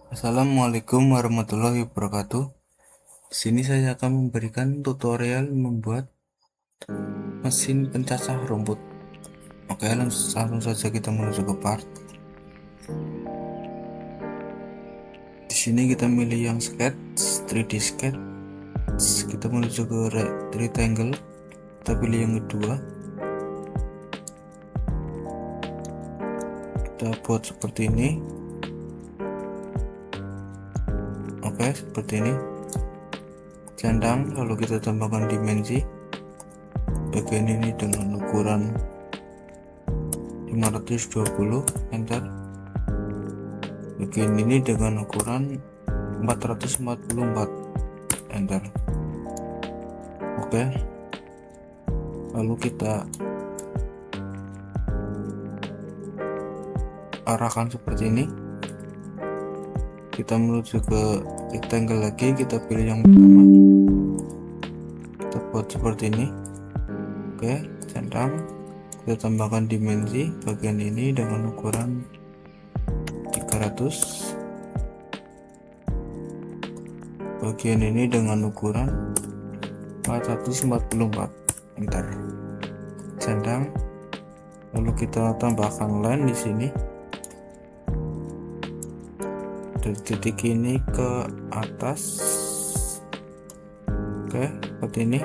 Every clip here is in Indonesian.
Assalamualaikum warahmatullahi wabarakatuh. Di sini saya akan memberikan tutorial membuat mesin pencacah rumput. Oke, langsung saja kita menuju ke part. Di sini kita milih yang sketch, 3D sketch. Kita menuju ke rectangle. Kita pilih yang kedua. Kita buat seperti ini. Oke, seperti ini. Centang, lalu kita tambahkan dimensi. Bagian ini dengan ukuran 520, enter. Bagian ini dengan ukuran 444, enter. Oke, lalu kita arahkan seperti ini. Kita menuju ke rectangle lagi, kita pilih yang pertama, kita buat seperti ini. Oke, centang, kita tambahkan dimensi bagian ini dengan ukuran 300, bagian ini dengan ukuran 444, enter. Centang, lalu kita tambahkan line di sini dari titik ini ke atas. Oke, seperti ini.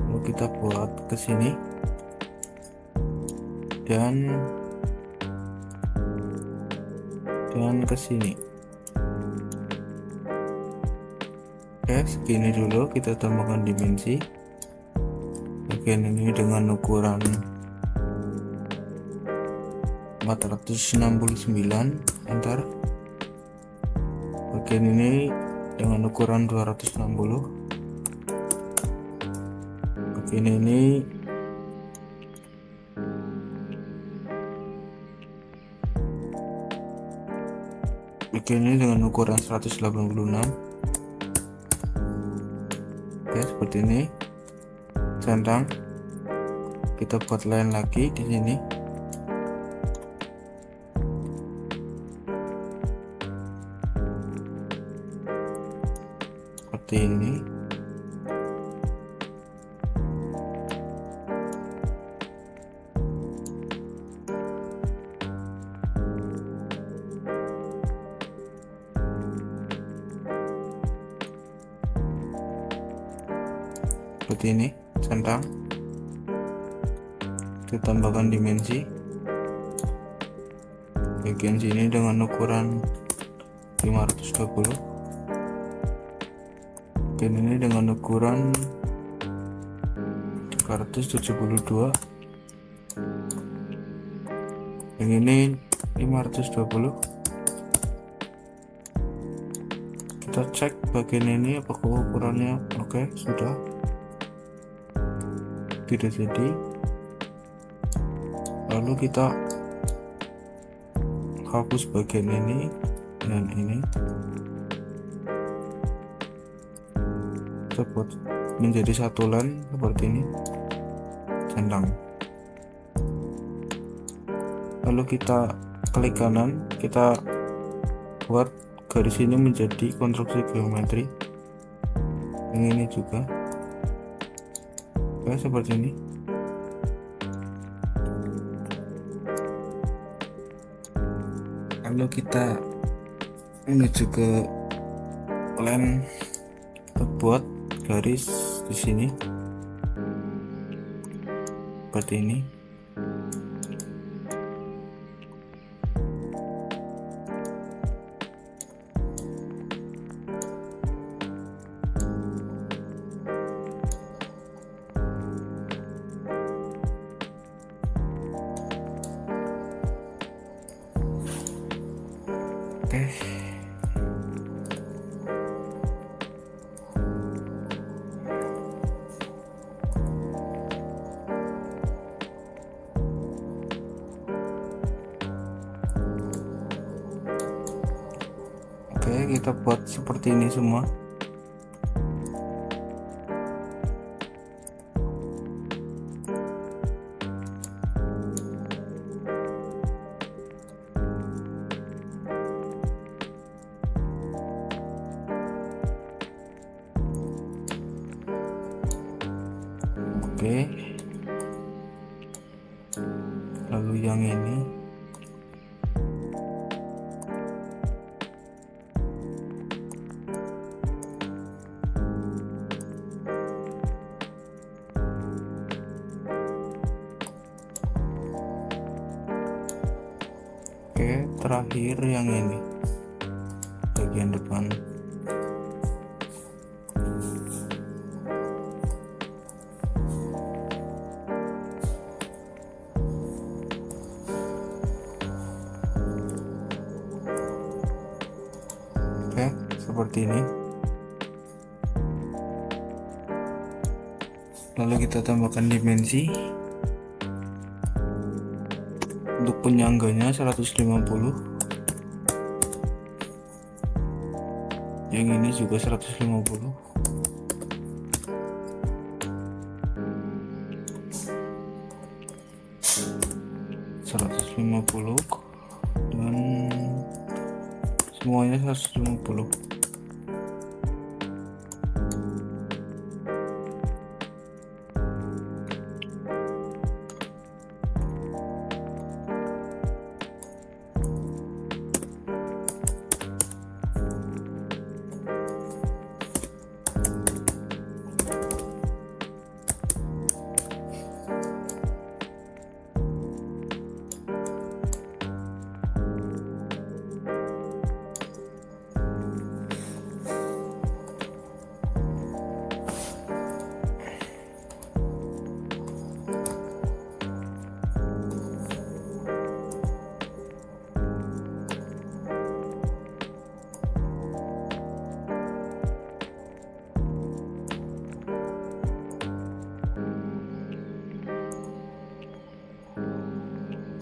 Lalu kita buat ke sini dan ke sini. Oke, segini dulu. Kita tambahkan dimensi bagian ini dengan ukuran 469, enter. Bagian ini dengan ukuran 260. Bagian ini dengan ukuran 186. Oke, seperti ini. Centang, kita buat line lagi di sini. Seperti ini. Seperti ini, centang. Kita tambahkan dimensi bagian sini dengan ukuran 520. Bagian ini dengan ukuran 372. Yang ini 520. Kita cek bagian ini apakah ukurannya oke, sudah. Tidak jadi. Lalu kita hapus bagian ini dan ini. Kita buat menjadi satu line seperti ini, centang. Lalu kita klik kanan, kita buat garis ini menjadi konstruksi geometri. Yang ini juga. Oke, seperti ini. Lalu kita menuju ke line, kita buat garis di sini seperti ini. Oke, kita buat seperti ini semua. Oke, lalu yang ini oke, terakhir yang ini bagian depan. Oke, seperti ini. Lalu kita tambahkan dimensi. Untuk penyangganya 150. Yang ini juga 150. Dan semuanya 150.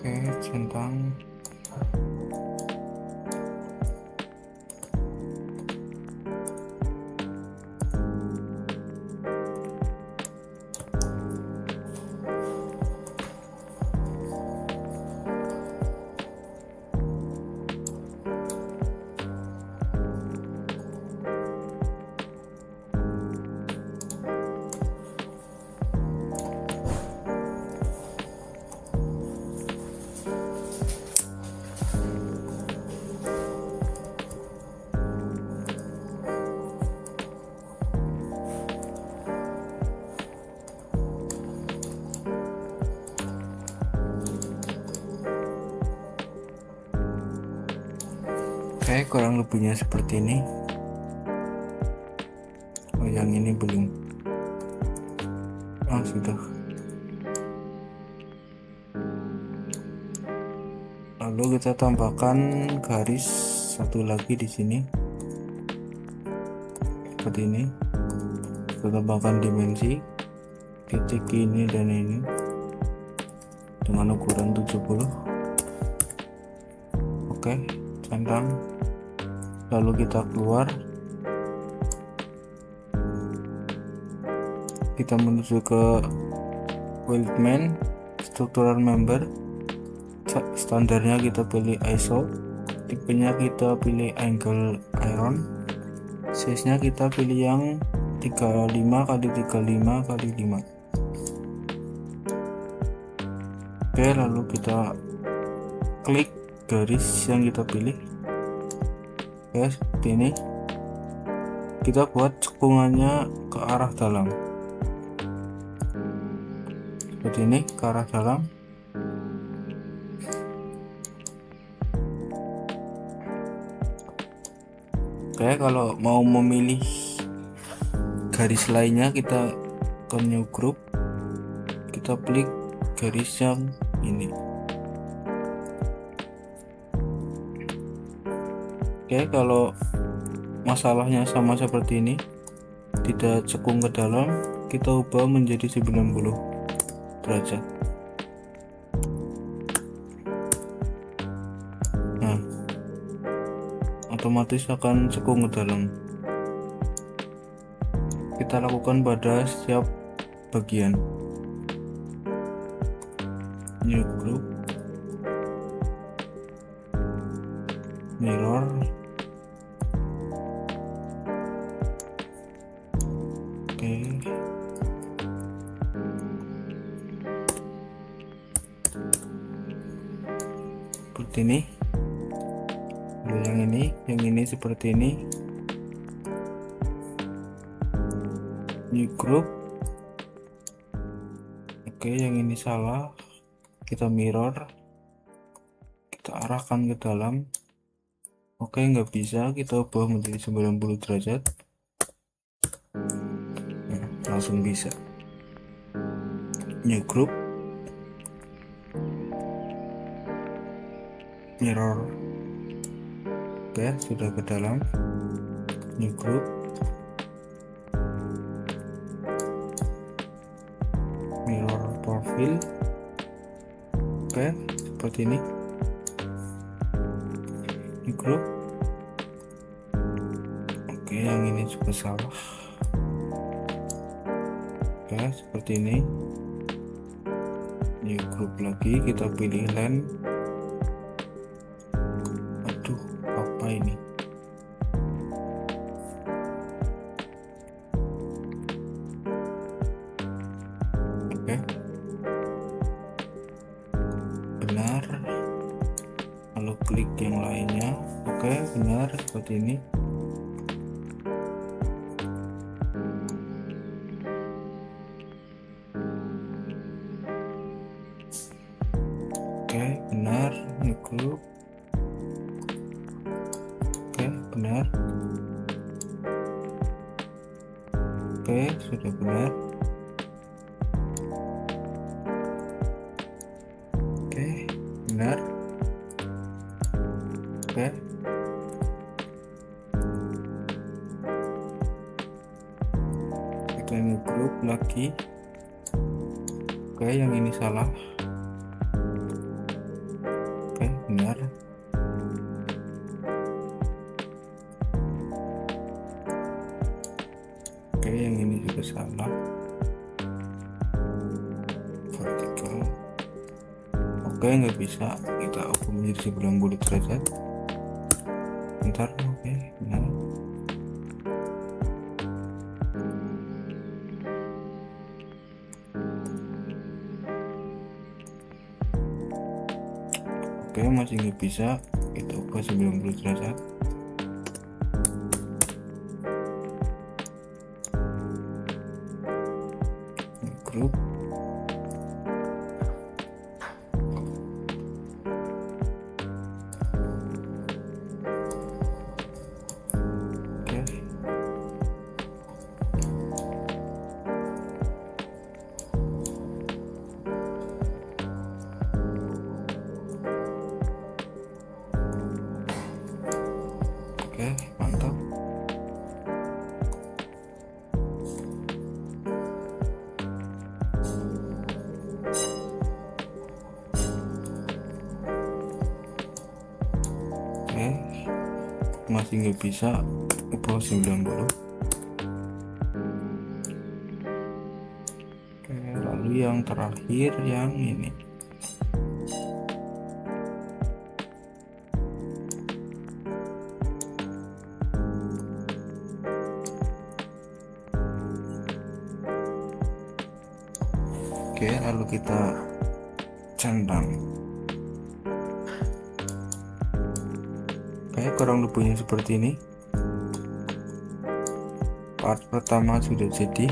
Oke, centang. Oke, kurang lebihnya seperti ini. Oh, yang ini belum. Oh, sudah. Lalu kita tambahkan garis satu lagi di sini. Seperti ini. Kita tambahkan dimensi titik ini dan ini dengan ukuran 70. Oke, centang. Lalu kita keluar, kita menuju ke weldment, structural member. Standarnya kita pilih ISO, tipenya kita pilih angle iron, size nya kita pilih yang 35x35x5. Oke, lalu kita klik garis yang kita pilih. Oke, seperti ini. Kita buat cekungannya ke arah dalam. Seperti ini, ke arah dalam. Oke, kalau mau memilih garis lainnya, kita ke new group, kita klik garis yang ini. Oke, kalau masalahnya sama seperti ini, tidak cekung ke dalam, kita ubah menjadi 90 derajat. Nah, otomatis akan cekung ke dalam. Kita lakukan pada setiap bagian. New group, mirror, oke. seperti ini. Lalu yang ini seperti ini. New group. Oke, yang ini salah. Kita mirror, kita arahkan ke dalam. Oke, nggak bisa, kita ubah menjadi 90 derajat. Nah, langsung bisa. New group, mirror. Oke, sudah ke dalam. New group, mirror profile. Oke, seperti ini. New group. Oke, yang ini juga salah. Oke, seperti ini. New group lagi, kita pilih land. Aduh, apa ini? Oke, benar. Lalu klik yang lainnya. Oke, benar seperti ini. Oke, benar. New group. Oke, benar. Oke, sudah benar. Oke, benar. Oke. Kita new group lagi. Oke, yang ini salah. Oke, benar. Oke, yang ini juga salah. Vertical. Oke, nggak bisa, kita ubah menjadi 90 derajat. Bentar. Oke, benar. Oke, masih nggak bisa, kita ubah 90 derajat. Group. Oke. Oke, mantap. Oke, masih nggak bisa, ubah 90. Oke, lalu yang terakhir yang ini. Oke, lalu kita centang. Oke, kurang lebihnya seperti ini. Part pertama sudah jadi.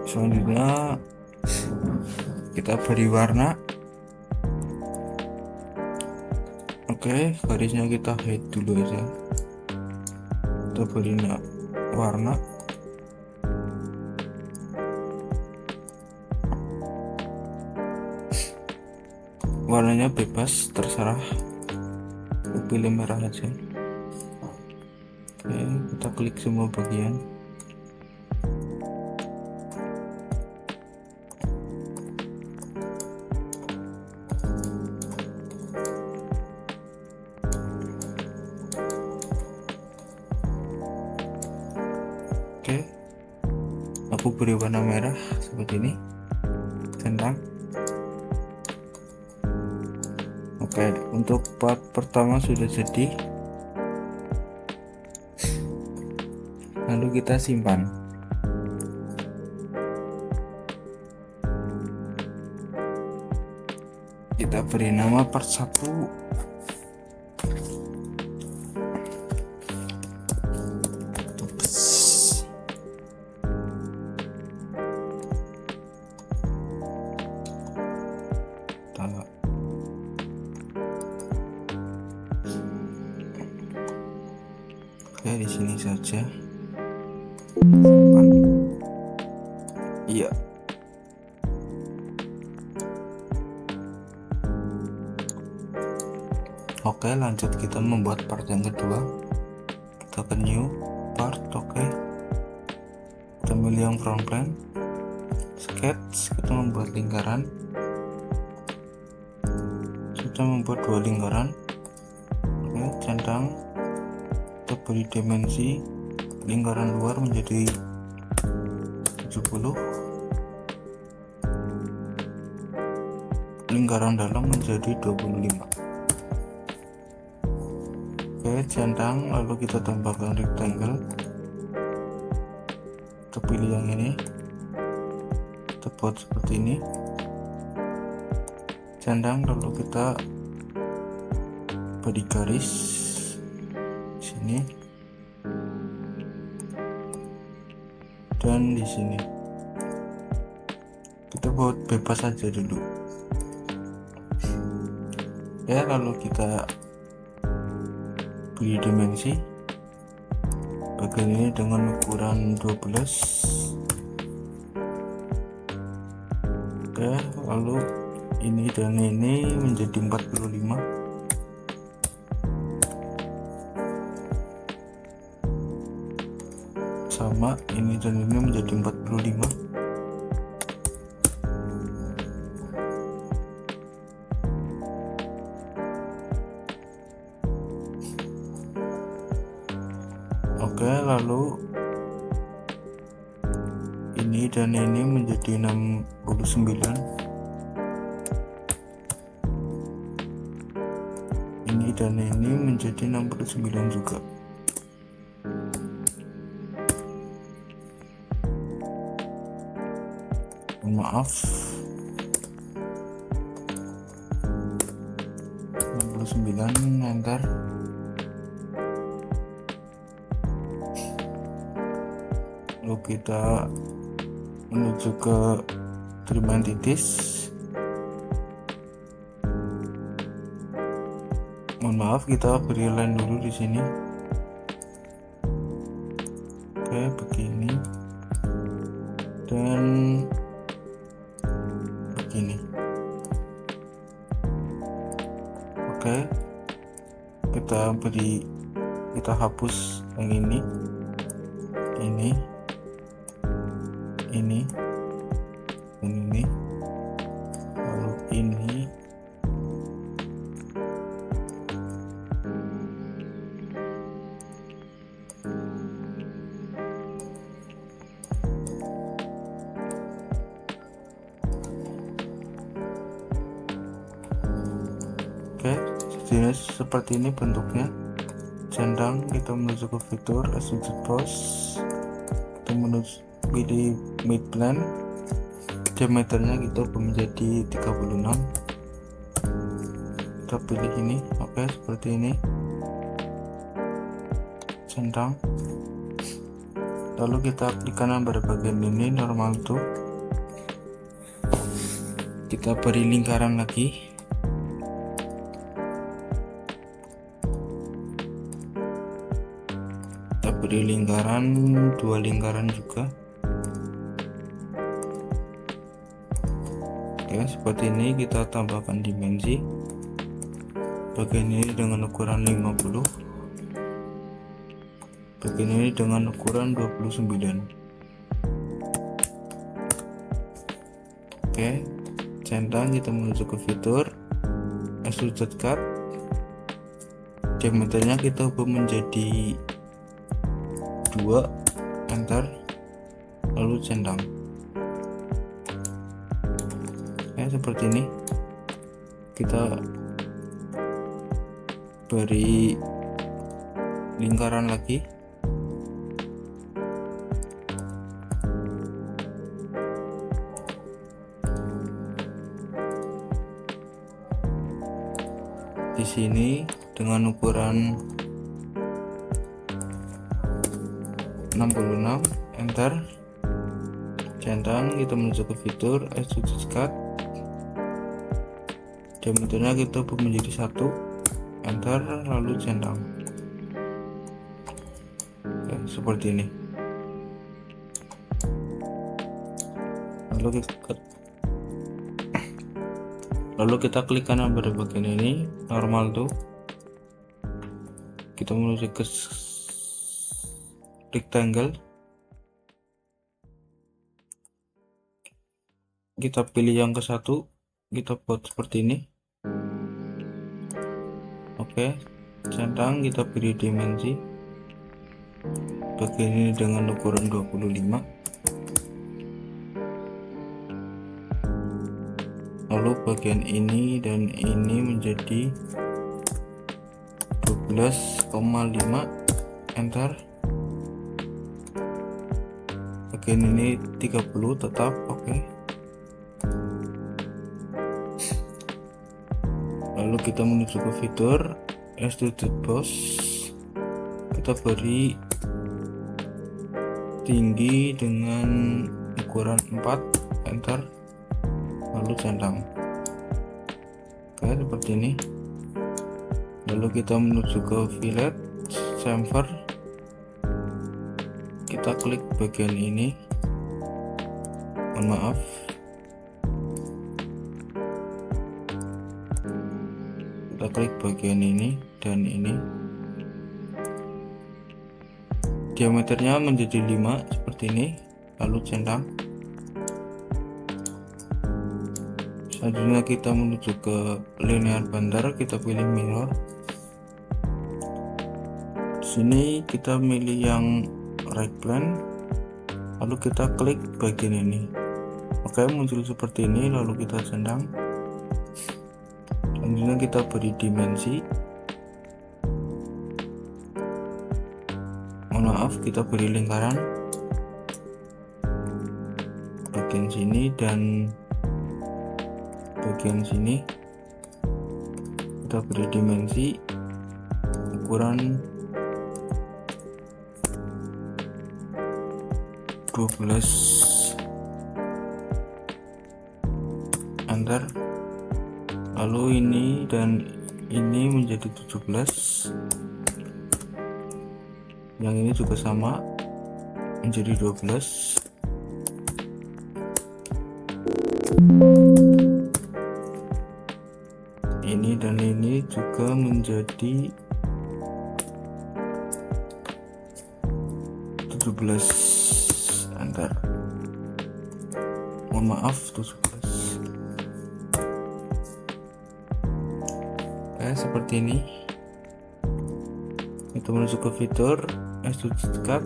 Selanjutnya kita beri warna. Oke, garisnya kita hide dulu aja. Kita beri warna. Warnanya bebas, terserah. Pilih merah aja. Oke, kita klik semua bagian. Oke, aku beri warna merah seperti ini. Centang. Oke, untuk part pertama sudah jadi. Lalu kita simpan. Kita beri nama part 1. Oke, di sini saja. Simpan. Iya. Oke, lanjut kita membuat part yang kedua. Kita ke new part. Oke, kita pilih yang front plane, sketch. Kita membuat lingkaran. Kita membuat 2 lingkaran. Oke, centang. Kita beri dimensi lingkaran luar menjadi 70, lingkaran dalam menjadi 25. Oke, centang, lalu kita tambahkan rectangle. Kita pilih yang ini, kita buat seperti ini. Centang, lalu kita beri garis sini dan di sini. Kita buat bebas saja dulu ya, lalu kita beri dimensi bagian ini dengan ukuran 12. Oke, lalu ini dan ini menjadi 45. Sama, ini dan ini menjadi 45. Oke, lalu ini dan ini menjadi 69. Ini dan ini menjadi 69 juga. Maaf, 69, enter. Lalu kita menuju ke trim titis. Mohon maaf, kita beri line dulu di sini. Oke, begini dan begini. Oke, kita hapus yang ini, dan ini, lalu ini. Oke, jadi seperti ini bentuknya. Centang, kita menuju ke fitur extrude boss, kita menuju pilih mid plane, diameternya kita menjadi 36. Kita pilih ini. Oke, seperti ini. Centang, lalu kita aplikasikan pada bagian ini normal tuh. Kita beri lingkaran lagi. Beri lingkaran, 2 lingkaran juga. Oke, seperti ini. Kita tambahkan dimensi bagian ini dengan ukuran 50, bagian ini dengan ukuran 29. Oke, centang, kita menuju ke fitur extrude cut, diameternya kita ubah menjadi 2, enter, lalu centang. Seperti ini. Kita beri lingkaran lagi. di sini dengan ukuran 66, enter, centang, kita menuju ke fitur extrude cut, diameternya kita ubah menjadi 1, enter, lalu centang. Oke, seperti ini. Lalu kita klik kanan pada bagian ini, normal tuh, kita menuju ke rectangle, kita pilih yang ke satu, kita buat seperti ini. Oke, centang, kita beri dimensi bagian ini dengan ukuran 25, lalu bagian ini dan ini menjadi 12,5, enter, bagian ini 30 tetap oke. Lalu kita menuju ke fitur extrude boss, kita beri tinggi dengan ukuran 4, enter, lalu centang. Oke, seperti ini. Lalu kita menuju ke fillet chamfer, kita klik bagian ini, mohon maaf, kita klik bagian ini dan ini, diameternya menjadi 5 seperti ini, lalu centang. Selanjutnya kita menuju ke linear bandar, kita pilih mirror. Sini kita milih yang right plane, lalu kita klik bagian ini. Oke, muncul seperti ini, lalu kita centang. Selanjutnya kita beri dimensi, mohon maaf, kita beri lingkaran bagian sini dan bagian sini, kita beri dimensi ukuran 12, enter, lalu ini dan ini menjadi 17, yang ini juga sama menjadi 12, ini dan ini juga menjadi 17, enter, mohon maaf, 17. Oke, seperti ini. Kita menuju ke fitur extrude cut,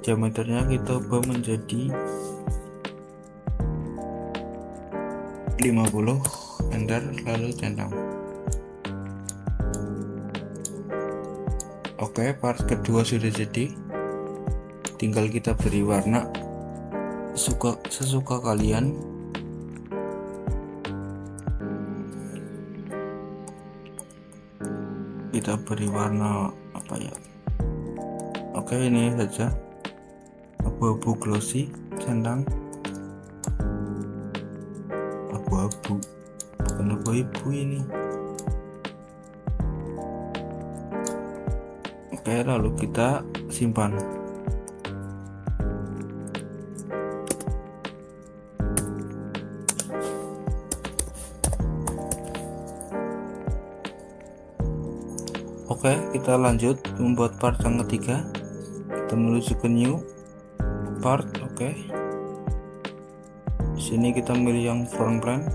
diameternya kita ubah menjadi 50, enter, lalu centang. Oke, part kedua sudah jadi, tinggal kita beri warna sesuka kalian. Kita beri warna apa ya, oke, ini saja, abu-abu glossy, centang, abu-abu, bukan abu-abu ini. Oke, lalu kita simpan. Oke, kita lanjut membuat part yang ketiga. Kita menuju ke new part. Oke, sini kita milih yang front plane,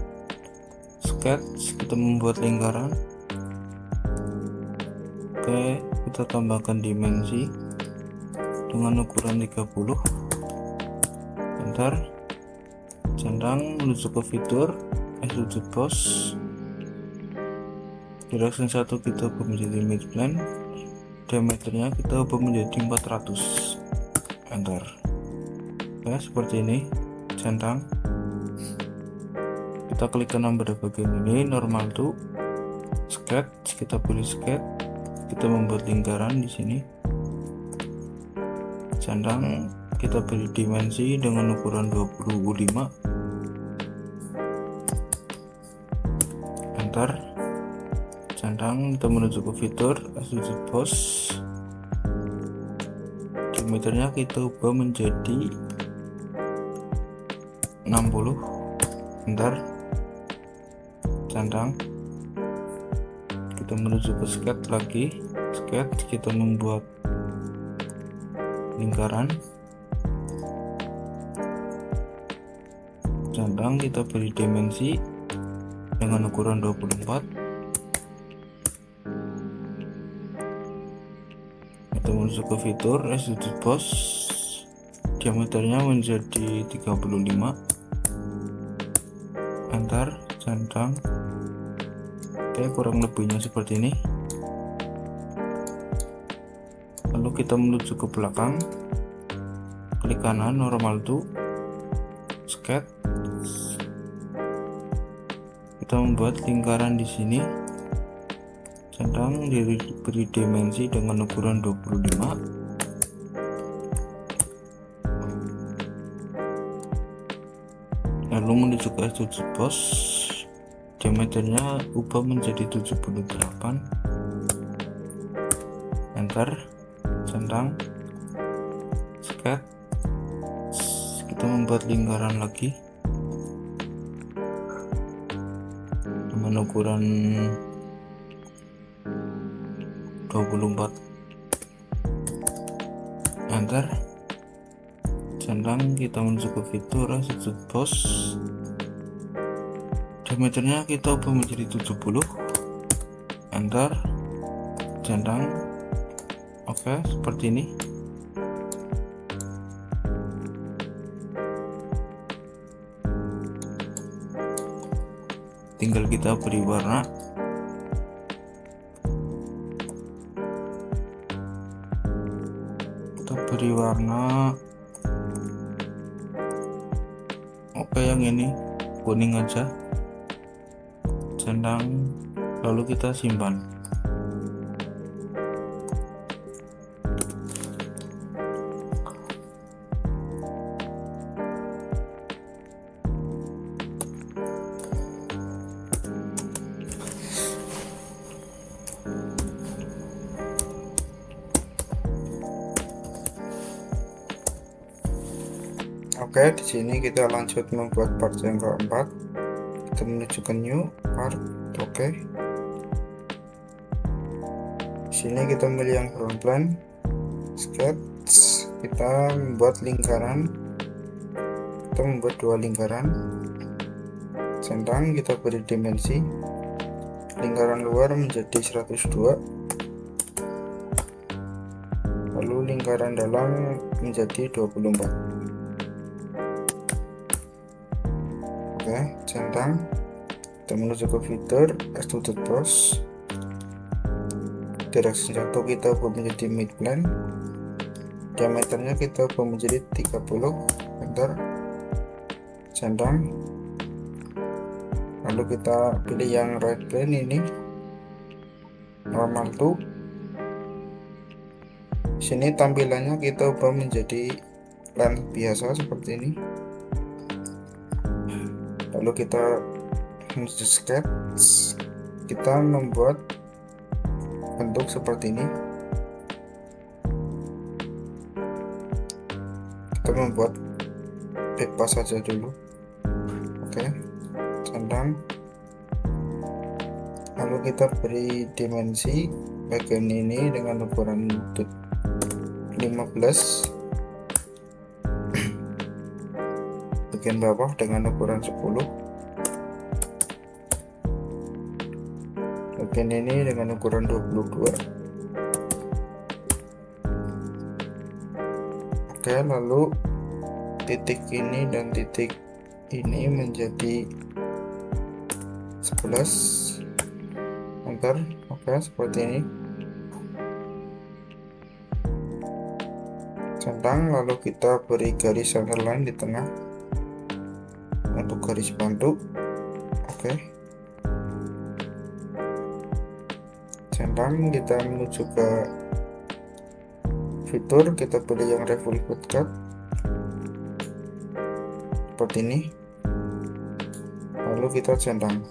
sketch, kita membuat lingkaran. Oke, kita tambahkan dimensi dengan ukuran 30, enter, centang, menuju ke fitur extrude boss, direction 1 kita ubah menjadi mid plane, diameternya kita ubah menjadi 400, enter. Oke, seperti ini, centang, kita klik kanan pada bagian ini, normal to, sketch, kita pilih sketch, kita membuat lingkaran di sini. Centang, kita beri dimensi dengan ukuran 25. Enter. Centang, kita menuju ke fitur extrude boss. Diameternya kita ubah menjadi 60. Enter. Centang, kita menuju ke sketch lagi. Sketch, kita membuat lingkaran. Centang, kita beri dimensi dengan ukuran 24. Kita masuk ke fitur extrude boss, diameternya menjadi 35. Enter. Centang. Oke, kurang lebihnya seperti ini. Lalu kita menuju ke belakang, klik kanan normal to sketch. Kita membuat lingkaran di sini. Centang, diberi dimensi dengan ukuran 25. Lalu menuju ke extrude boss, diameternya ubah menjadi 78. Enter. Centang, sketch, kita membuat lingkaran lagi dengan ukuran 24. Enter. Centang, kita menuju ke fitur extrude boss, diameternya kita ubah menjadi 70. Enter. Centang. Oke, seperti ini. Tinggal kita beri warna. Kita beri warna. Oke, yang ini kuning aja. Centang, lalu kita simpan. Oke, di sini kita lanjut membuat part yang keempat. Kita menuju ke new part. Oke. Di sini kita memilih yang ground plane, sketch. Kita membuat lingkaran. Kita membuat dua lingkaran. Centang, kita beri dimensi. Lingkaran luar menjadi 102. Lalu lingkaran dalam menjadi 24. Oke, centang, kita menuju ke fitur extrude boss. Direction 1 kita ubah menjadi mid plane, diameternya kita ubah menjadi 30. Enter. Centang, lalu kita pilih yang right plane ini, normal to. Sini tampilannya kita ubah menjadi length biasa seperti ini. Lalu kita menuju sketch, kita membuat bentuk seperti ini. Kita membuat backpass saja dulu. Oke, centang, lalu kita beri dimensi bagian ini dengan ukuran 15, bagian bawah dengan ukuran 10, bagian ini dengan ukuran 22. Oke, lalu titik ini dan titik ini menjadi 11. Enter. Oke, seperti ini. Centang, lalu kita beri garis centerline di tengah untuk garis bantu. Oke, centang, kita menuju ke fitur, kita pilih yang revolve cut seperti ini, lalu kita centang.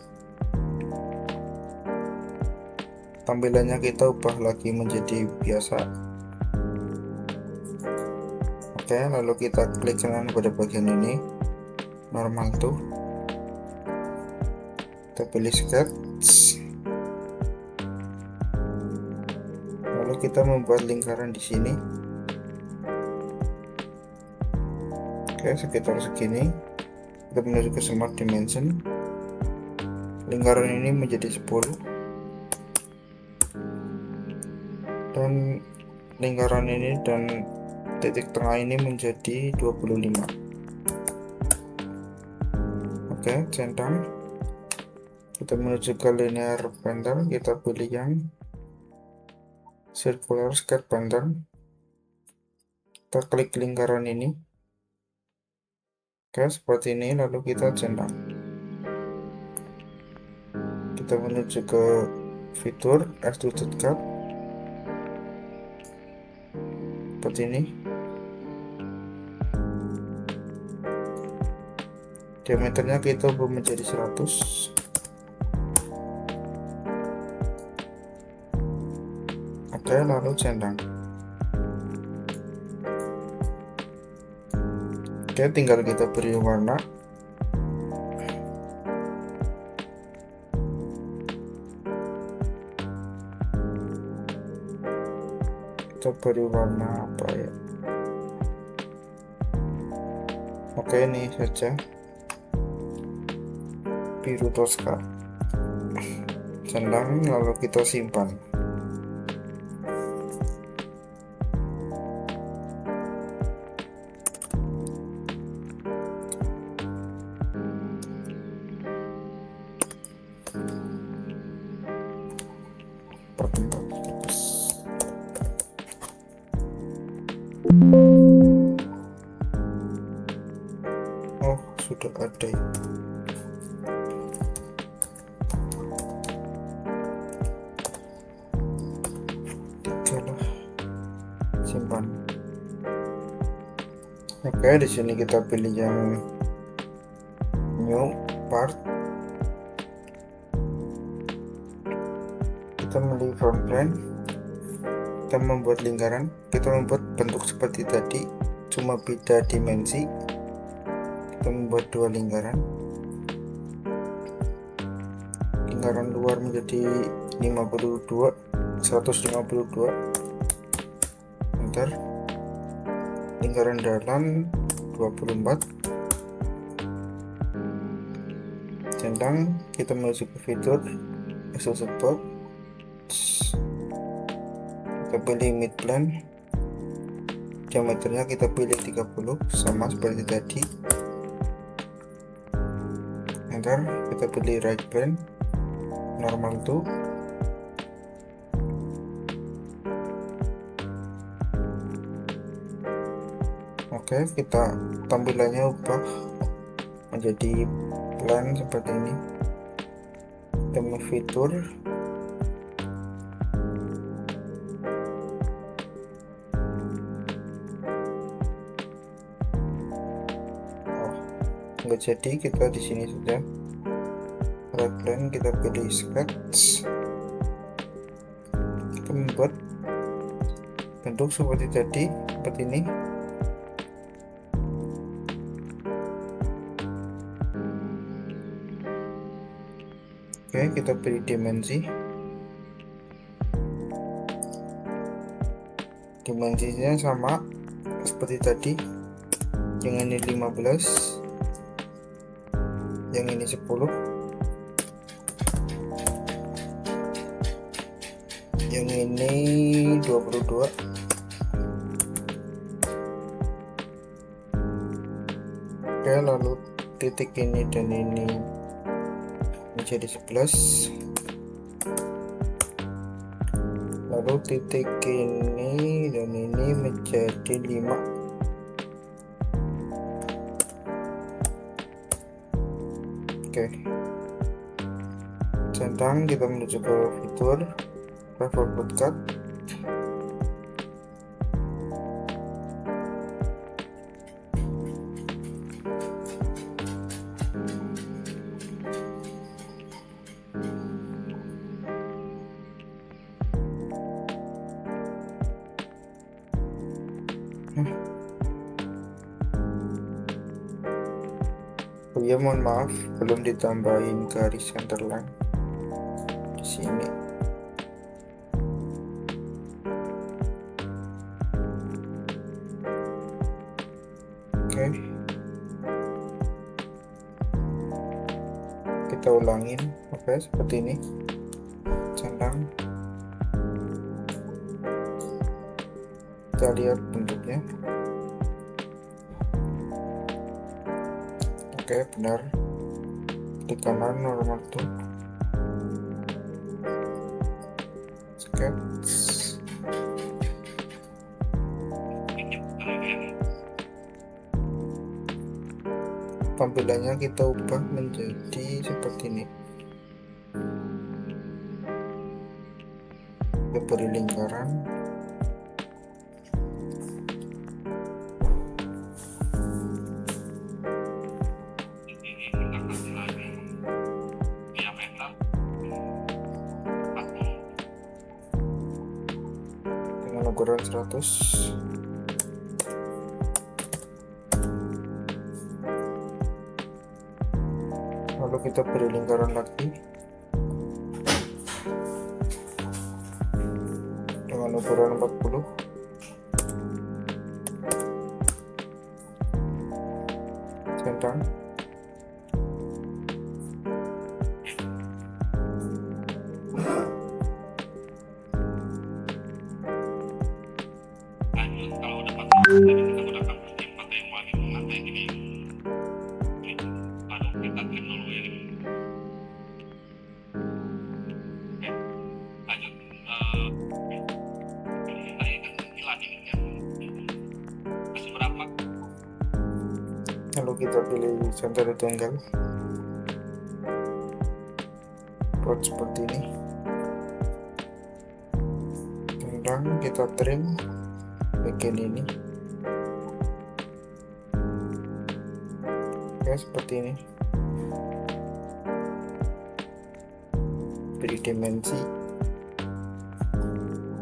Tampilannya kita ubah lagi menjadi biasa. Oke, lalu kita klik kanan pada bagian ini, normal tuh, kita pilih sketch, lalu kita membuat lingkaran di sini. Oke, sekitar segini. Kita menuju ke smart dimension, lingkaran ini menjadi 10 dan lingkaran ini dan titik tengah ini menjadi 25. Oke, centang. Kita menuju ke linear pattern, kita pilih yang circular sketch pattern, kita klik lingkaran ini. Oke, seperti ini, lalu kita centang. Kita menuju ke fitur extruded cut seperti ini. Diameternya kita ubah menjadi 100. Oke, lalu centang. Oke, tinggal kita beri warna. Kita beri warna apa ya? Oke, ini saja, biru toska. Centang, lalu kita simpan. Oh, sudah ada ya. Tiga lah, simpan. Oke, di sini kita pilih yang new part. Kita pilih front plane. Kita membuat lingkaran, kita membuat bentuk seperti tadi, cuma beda dimensi. Kita membuat dua lingkaran. Lingkaran luar menjadi 152. Bentar. Lingkaran dalam 24. Centang, kita menuju ke fitur extrude box. Kita pilih mid plane, diameternya kita pilih 30 sama seperti tadi. Enter, kita pilih right plane, normal tuh. Oke, kita tampilannya ubah menjadi plan seperti ini. Kita fitur, nggak jadi, kita di sini saja. Right plane, kita pilih sketch, kita membuat bentuk seperti tadi, seperti ini. Oke, kita pilih dimensi. Dimensinya sama seperti tadi, yang ini 15, yang ini 10, yang ini 22. Oke, lalu titik ini dan ini menjadi 11, lalu titik ini dan ini menjadi 5. Oke, centang, kita menuju ke fitur, level bootcut, oh ya mohon maaf belum ditambahin garis centerline di sini. Oke, kita ulangin. Oke, seperti ini, centang. Kita lihat bentuknya. Oke, benar. Klik kanan normal tuh. Sketch. Tampilannya kita ubah menjadi seperti ini. Kita beri lingkaran. Dengan ukuran 100. Lalu kita beri lingkaran lagi dengan ukuran 40. Centang. Kalau udah pakai kita gunakan pertimbangan yang wajib mengatai gini. Lalu kita trim dulu ya. Oke, lanjut. Tadi kan nilai ini ya. Masih berapa? Lalu kita pilih center rectangle. Buat seperti ini. Centang, kita trim bagian ini. Ya, seperti ini. Beri dimensi.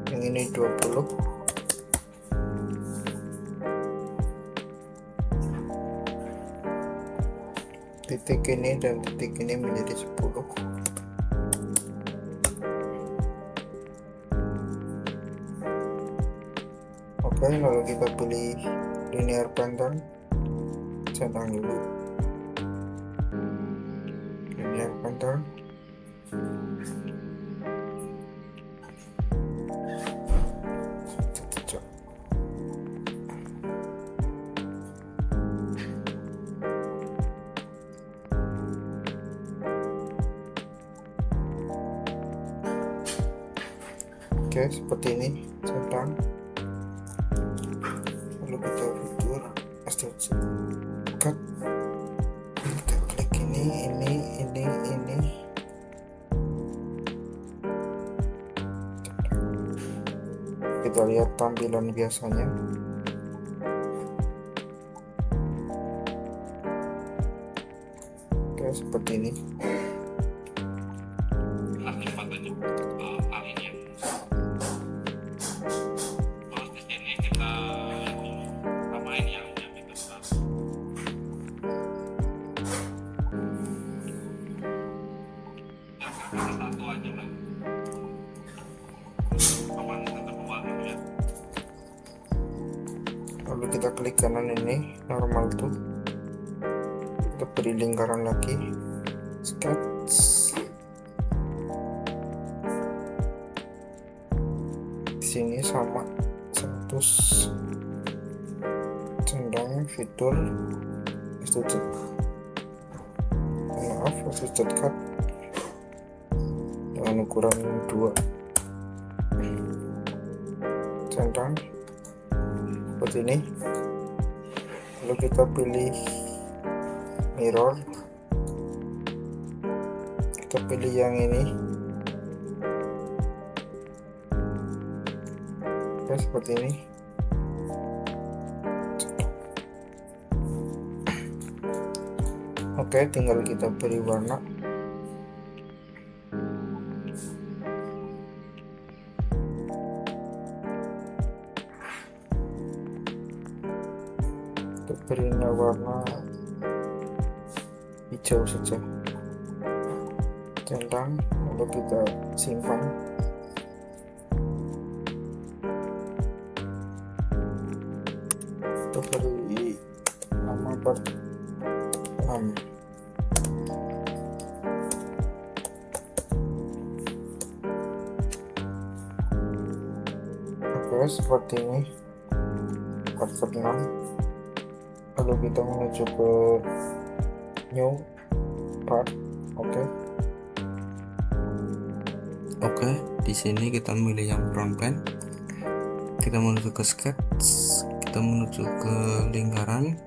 Yang ini 20. Titik ini dan titik ini menjadi 10. Oke, lalu kita pilih linear pattern. Centang dulu linear pattern. Oke, seperti ini centang. Lalu kita fitur extrusion cut. Kita klik ini. Kita lihat tampilan biasanya. Oke, seperti ini. Langsung pakai hal ini ya. Terus di sini kita tambahin yang kita sudah. Ya, satu aja lah. Papan kita bawah dulu ya. Lalu kita klik kanan ini normal tuh. Kita beri lingkaran lagi. Sketch. Di sini sama 100. Centang fitur extrusion. Maaf, extrusion cut dengan ukuran 2. Centang seperti ini. Lalu kita pilih mirror. Kita pilih yang ini. Oke, seperti ini. Oke, tinggal kita beri warna. Untuk berinya warna hijau saja, centang, lalu kita simpan. Kita beri nama part 6. Oke, seperti ini part 6. Lalu kita menuju ke new part. Oke, di sini kita milih yang front plan. Kita menuju ke sketch, kita menuju ke lingkaran.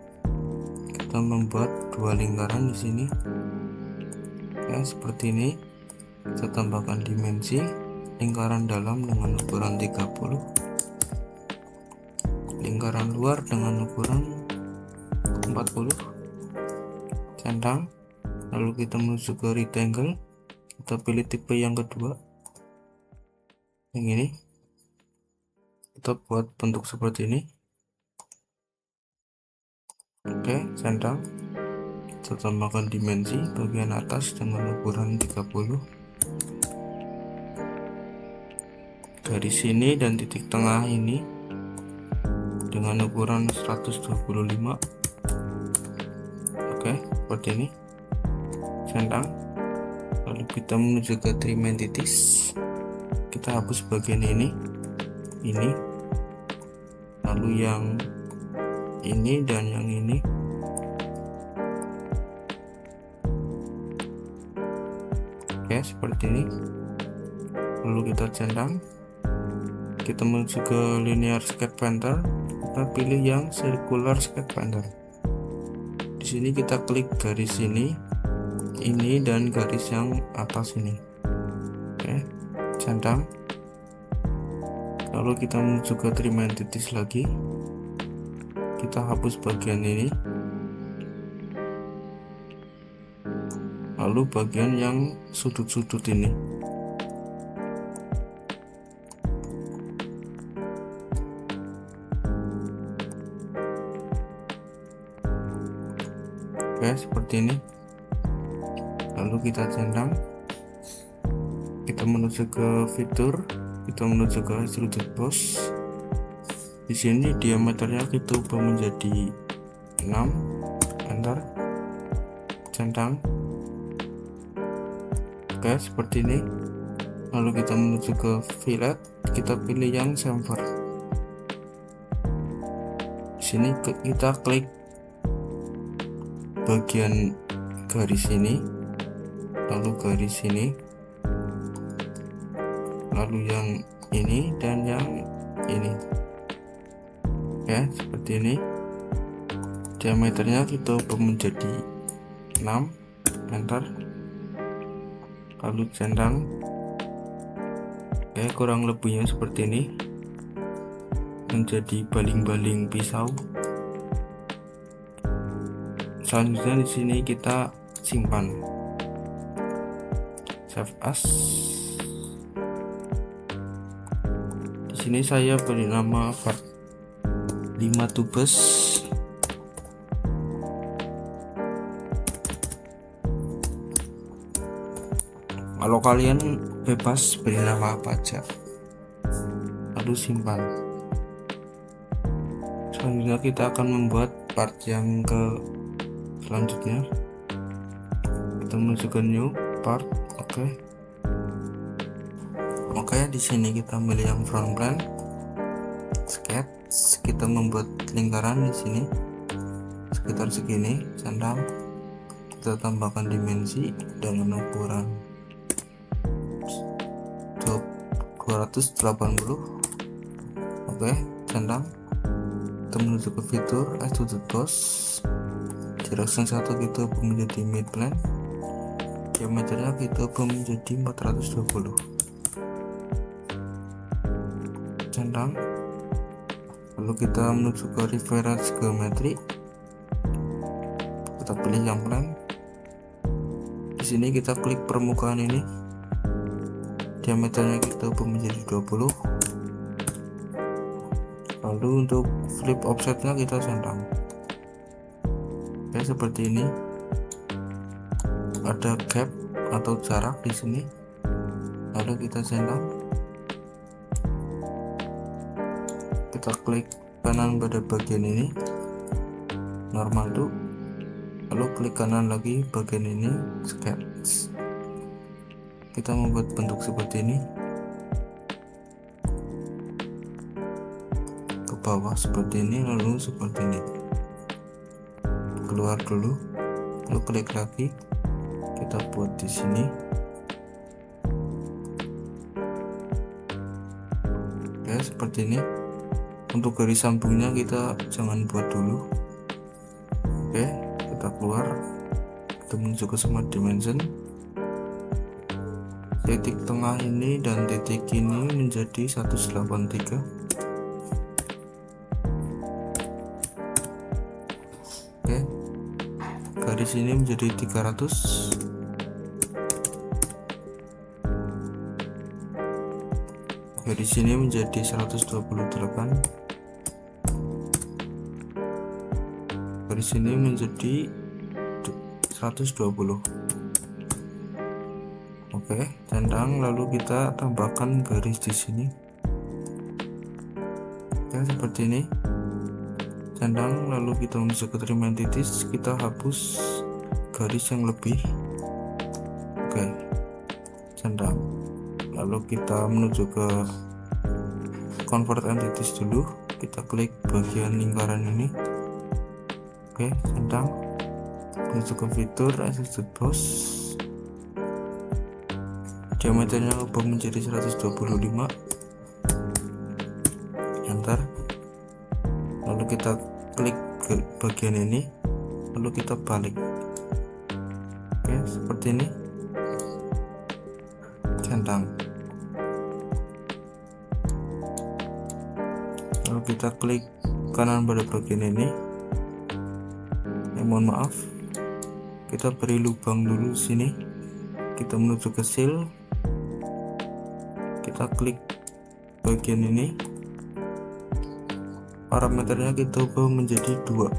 Kita membuat 2 lingkaran di sini. Ya, seperti ini. Kita tambahkan dimensi lingkaran dalam dengan ukuran 30, lingkaran luar dengan ukuran 40, centang. Lalu kita menuju ke rectangle, kita pilih tipe yang kedua, yang ini. Kita buat bentuk seperti ini. Oke, centang. Kita tambahkan dimensi bagian atas dengan ukuran 30, garis sini dan titik tengah ini dengan ukuran 125. Oke, seperti ini, centang. Lalu kita menuju ke trim entities, kita hapus bagian ini, lalu yang ini dan yang ini. Oke, seperti ini. Lalu kita centang. Kita menuju ke linear sketch painter, kita pilih yang circular sketch painter. Di sini kita klik garis ini dan garis yang atas ini. Oke, centang. Lalu kita menuju ke trim entities lagi, kita hapus bagian ini, lalu bagian yang sudut-sudut ini. Oke, seperti ini. Lalu kita centang. Kita menuju ke fitur, kita menuju ke extruded boss. Di sini diameternya kita ubah menjadi 6, enter, centang. Oke, seperti ini. Lalu kita menuju ke fillet, kita pilih yang chamfer. Di sini kita klik bagian garis ini, lalu garis ini, lalu yang ini dan yang ini. Ya, seperti ini. Diameternya kita ubah menjadi 6, enter, lalu centang. Kurang lebihnya seperti ini, menjadi baling-baling pisau. Selanjutnya di sini kita simpan, save as. Di sini saya beri nama part 5 tubes. Kalau kalian bebas beri nama apa aja, lalu simpan. Selanjutnya kita akan membuat part yang selanjutnya. Kita menuju ke new part. Oke, di sini kita milih yang front plan, sketch. Kita membuat lingkaran di sini sekitar segini, centang. Kita tambahkan dimensi dengan ukuran 280. Oke, centang. Kita menuju ke fitur extruded boss. Direction 1 kita ubah menjadi mid plane, diameternya kita ubah menjadi 420, centang. lalu kita menuju ke reference geometry, kita pilih yang plan. Di sini kita klik permukaan ini, diameternya kita ubah menjadi 20. Lalu untuk flip offsetnya kita centang. Oke, seperti ini. Ada gap atau jarak di sini. Lalu kita centang. Kita klik kanan pada bagian ini, normal to. Lalu klik kanan lagi bagian ini, sketch. Kita membuat bentuk seperti ini, ke bawah seperti ini, lalu seperti ini. Keluar dulu, lalu klik lagi, kita buat di sini. Oke, seperti ini. Untuk garis sambungnya kita jangan buat dulu. Oke, kita keluar, kita menuju ke smart dimension. Titik tengah ini dan titik ini menjadi 183. Oke, garis ini menjadi 300. Garis ini menjadi 128. Garis ini menjadi 120. Oke, centang, lalu kita tambahkan garis di sini. Oke, seperti ini. Centang, lalu kita menuju ke trim entities, kita hapus garis yang lebih. Oke, centang, lalu kita menuju ke convert entities dulu, kita klik bagian lingkaran ini. Oke, centang, menuju ke fitur extrude boss, diameternya ubah menjadi 125, enter. Lalu kita klik ke bagian ini, lalu kita balik. Oke, seperti ini. Centang, lalu kita klik kanan pada bagian ini. Mohon maaf, kita beri lubang dulu di sini. Kita menuju ke seal, kita klik bagian ini, parameternya kita ubah menjadi 2,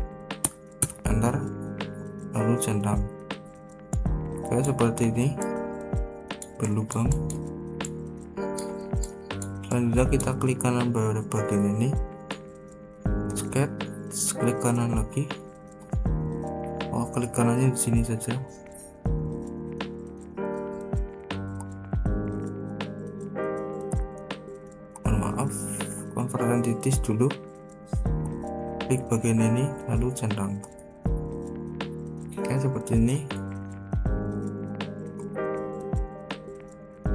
enter, lalu centang. Oke, seperti ini, berlubang. Selanjutnya kita klik kanan pada bagian ini, sketch, klik kanan lagi. Klik kanannya di sini saja. Maaf, convert entities dulu. Klik bagian ini, lalu centang. Oke, seperti ini.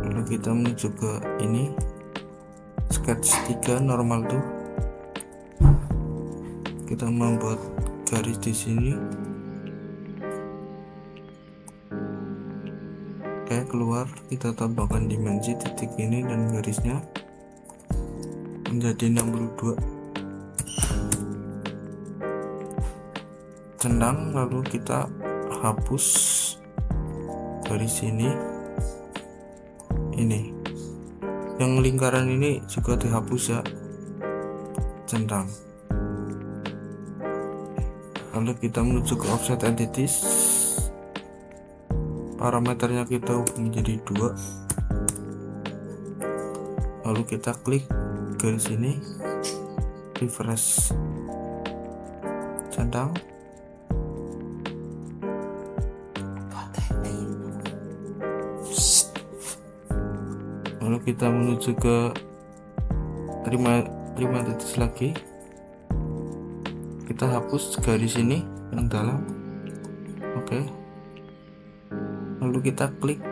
Lalu kita menuju ke ini, sketch 3 normal tuh. Kita membuat garis di sini. Oke, keluar, kita tambahkan dimensi titik ini dan garisnya menjadi 62. Centang, lalu kita hapus garis ini. Ini yang lingkaran ini juga dihapus ya, centang. Lalu kita menuju ke offset entities, parameternya kita ubah menjadi 2, lalu kita klik garis ini, refresh, centang. Lalu kita menuju ke terima titik lagi, kita hapus garis ini yang dalam. Oke, lalu kita klik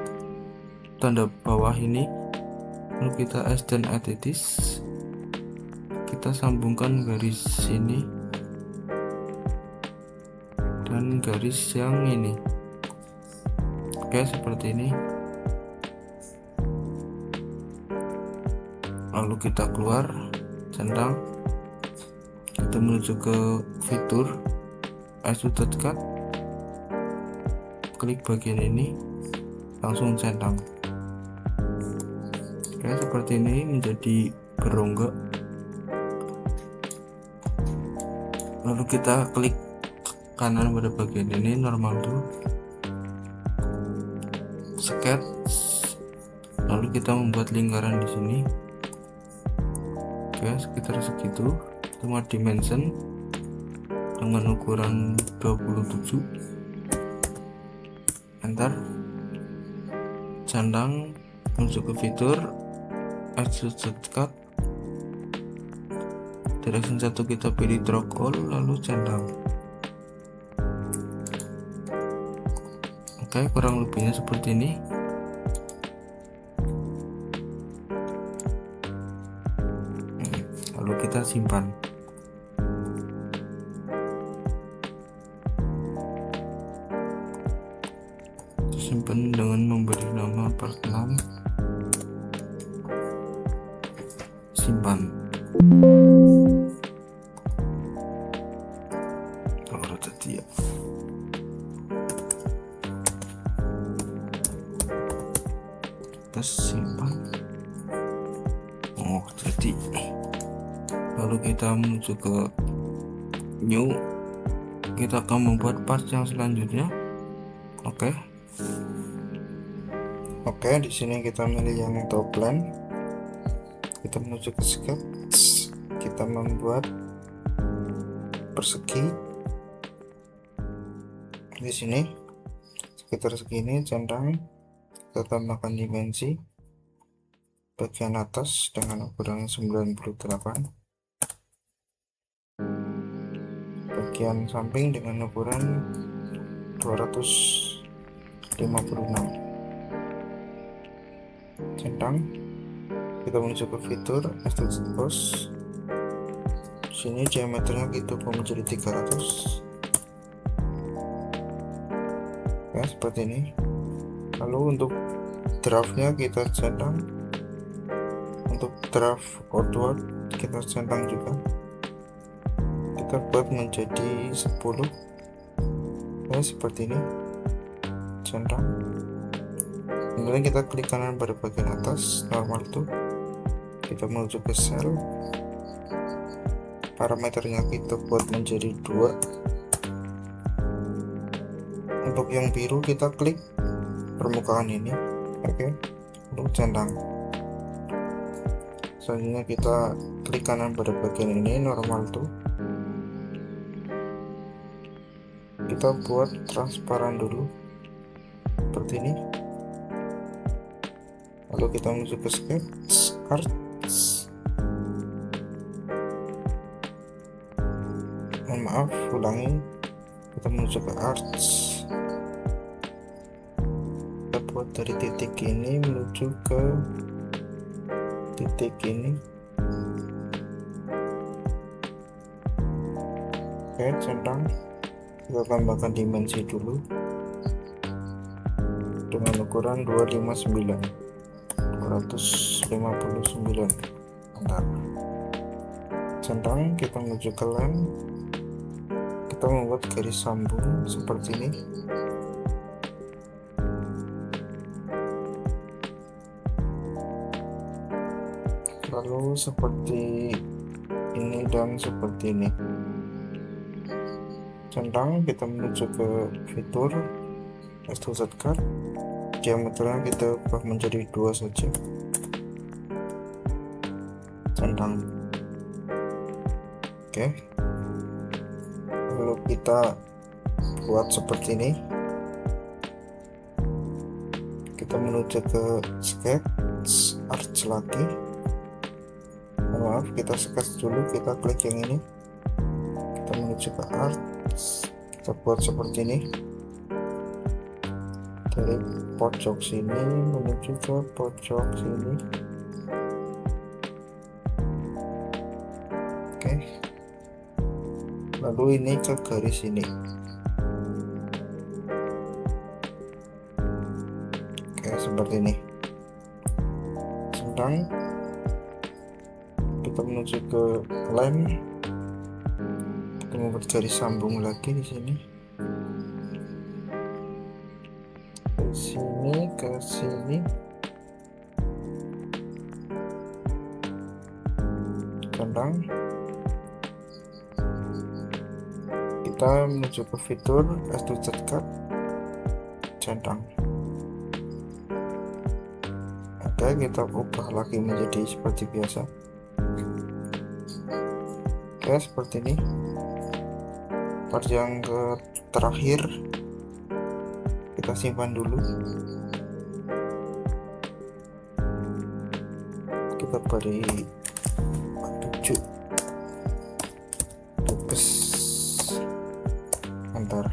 tanda bawah ini, lalu kita extend entities, kita sambungkan garis ini dan garis yang ini. Oke, seperti ini. Lalu kita keluar, centang, kita menuju ke fitur extrude cut, klik bagian ini, langsung centang. Oke, seperti ini menjadi berongga. Lalu kita klik kanan pada bagian ini, normal tuh, sketch, lalu kita membuat lingkaran di sini. Oke, sekitar segitu. Semua dimension dengan ukuran 27. Enter, centang, masuk ke fitur extrude cut, direction 1 kita pilih drag all, lalu centang. Oke, kurang lebihnya seperti ini. Lalu kita simpan. Simpan dengan memberi nama part 6, simpan. Kalau tadi ya, kita simpan. Oh, jadi lalu kita menuju ke new, kita akan membuat part yang selanjutnya. Oke, di sini kita milih yang top plan, kita menuju ke sketch, kita membuat persegi di sini sekitar segini, centang, kita tambahkan dimensi bagian atas dengan ukuran 98, bagian samping dengan ukuran 256, centang, kita menuju ke fitur extrude boss. Sini diameternya kita ubah menjadi 300. Ya, seperti ini. Lalu untuk draftnya kita centang, untuk draft outward kita centang juga, kita buat menjadi 10. Ya, seperti ini, centang. Kemudian kita klik kanan pada bagian atas, normal itu, kita menuju ke cell, parameternya kita buat menjadi 2. Untuk yang biru kita klik permukaan ini, oke, lalu centang. Selanjutnya kita klik kanan pada bagian ini, normal tuh, kita buat transparan dulu seperti ini. Lalu kita menuju ke sketch, arts, maaf, ulangi, kita menuju ke arts, kita buat dari titik ini menuju ke titik ini. Oke, centang, kita tambahkan dimensi dulu dengan ukuran 259. Bentar. Centang, kita menuju ke lem, kita membuat garis sambung seperti ini. Lalu seperti ini dan seperti ini. Centang, kita menuju ke fitur extrude cut, diameternya kita ubah menjadi 2 saja, centang. Oke, lalu kita buat seperti ini, kita menuju ke sketch, arts lagi, maaf, kita sketch dulu, kita klik yang ini, kita menuju ke arts, kita buat seperti ini, dari pojok sini menuju ke pojok sini. Oke, lalu ini ke garis ini. Oke, seperti ini. Sedang kita menuju ke lem, membuat garis sambung lagi di sini. Ke sini, ke sini. Centang. Kita menuju ke fitur S2 Cut. Centang. Oke, kita ubah lagi menjadi seperti biasa. Oke, seperti ini. Part yang terakhir kita simpan dulu. Kita beri 7 tupes. Bentar.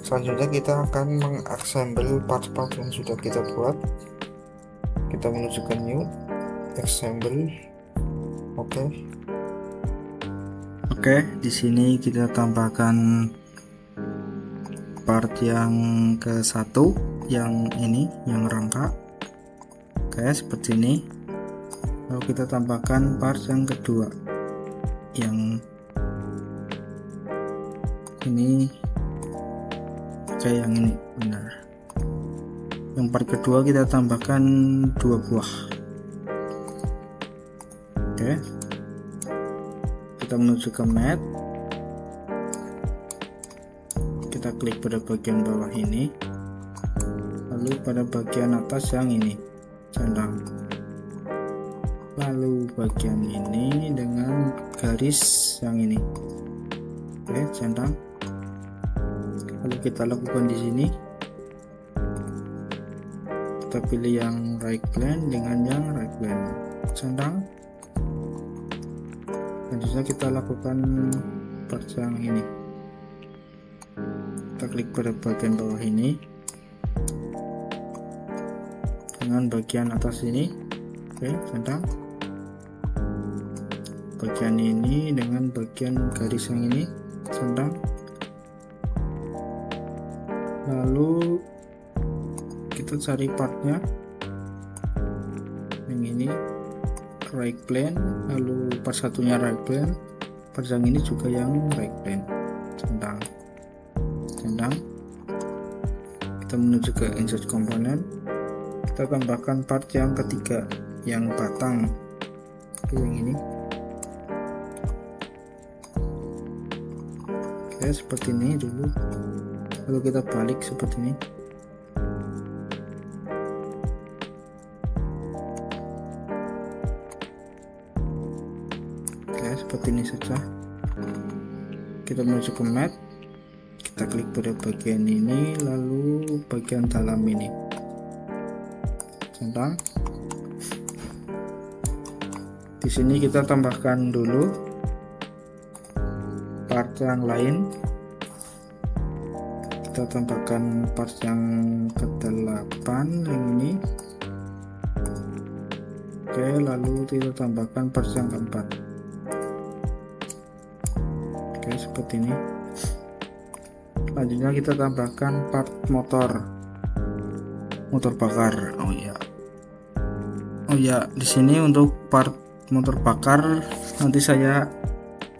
Selanjutnya kita akan mengassemble part-part yang sudah kita buat. Kita menuju ke new, assemble. Oke, di sini kita tambahkan part yang ke-1, yang ini, yang rangka. Oke, seperti ini. Lalu kita tambahkan part yang kedua, yang ini. Oke, yang ini benar. Yang part kedua kita tambahkan 2 buah. Oke, kita menuju ke mat. Kita klik pada bagian bawah ini, lalu pada bagian atas yang ini centang, lalu bagian ini dengan garis yang ini. Oke, centang. Lalu kita lakukan di sini. Kita pilih yang right plane dengan yang right plane, centang. Selanjutnya kita lakukan part yang ini. Kita klik pada bagian bawah ini dengan bagian atas ini. Oke, centang. Bagian ini dengan bagian garis yang ini, centang. Lalu kita cari partnya yang ini, right plane, lalu part satunya right plane, part yang ini juga yang right plane, centang. Kita menuju ke insert component. Kita tambahkan part yang ketiga, yang batang. Oke, yang ini. Oke, seperti ini dulu. Lalu kita balik seperti ini. Seperti ini saja. Kita menuju ke mat. Kita klik pada bagian ini, lalu bagian dalam ini, centang. Di sini kita tambahkan dulu part yang lain. Kita tambahkan part yang ke-8 yang ini. Oke, lalu kita tambahkan part yang keempat. Oke, seperti ini. Selanjutnya kita tambahkan part motor bakar. Oh ya, di sini untuk part motor bakar nanti saya